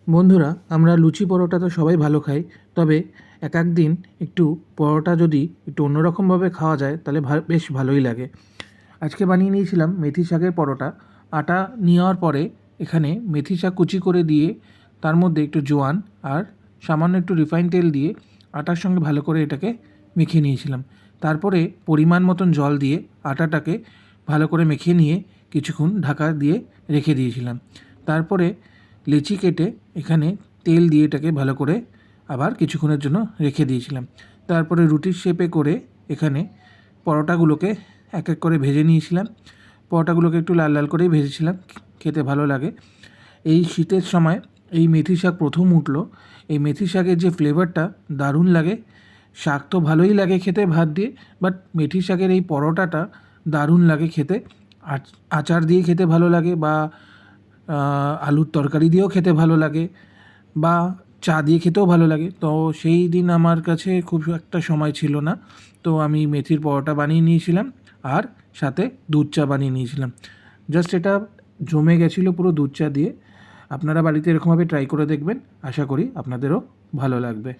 বন্ধুরা, আমরা লুচি পরোটা তো সবাই ভালো খাই, তবে এক এক দিন একটু পরোটা যদি একটু অন্যরকমভাবে খাওয়া যায় তাহলে বেশ ভালোই লাগে। আজকে বানিয়ে নিয়েছিলাম মেথি শাকের পরোটা। আটা নেওয়ার পরে এখানে মেথি শাক কুচি করে দিয়ে তার মধ্যে একটু জোয়ান আর সামান্য একটু রিফাইন তেল দিয়ে আটার সঙ্গে ভালো করে এটাকে মেখে নিয়েছিলাম। তারপরে পরিমাণ মতন জল দিয়ে আটাটাকে ভালো করে মেখে নিয়ে কিছুক্ষণ ঢাকা দিয়ে রেখে দিয়েছিলাম। তারপরে লেচি কেটে এখানে তেল দিয়ে এটাকে ভালো করে আবার কিছুক্ষণের জন্য রেখে দিয়েছিলাম। তারপরে রুটির শেপে করে এখানে পরোটাগুলোকে এক এক করে ভেজে নিয়েছিলাম। পরোটাগুলোকে একটু লাল লাল করেই ভেজেছিলাম, খেতে ভালো লাগে। এই শীতের সময় এই মেথি শাক প্রথম উঠলো। এই মেথি শাকের যে ফ্লেভারটা দারুণ লাগে। শাক তো ভালোই লাগে খেতে ভাত দিয়ে, বাট মেথি শাকের এই পরোটাটা দারুণ লাগে খেতে। আচার দিয়ে খেতে ভালো লাগে, বা আলুর তরকারি দিয়েও খেতে ভালো লাগে, বা চা দিয়ে খেতেও ভালো লাগে। তো সেই দিন আমার কাছে খুব একটা সময় ছিল না, তো আমি মেথির পরোটা বানিয়ে নিয়েছিলাম আর সাথে দুধ চা বানিয়ে নিয়েছিলাম। জাস্ট এটা জমে গেছিলো পুরো দুধ চা দিয়ে। আপনারা বাড়িতে এরকমভাবে ট্রাই করে দেখবেন, আশা করি আপনাদেরও ভালো লাগবে।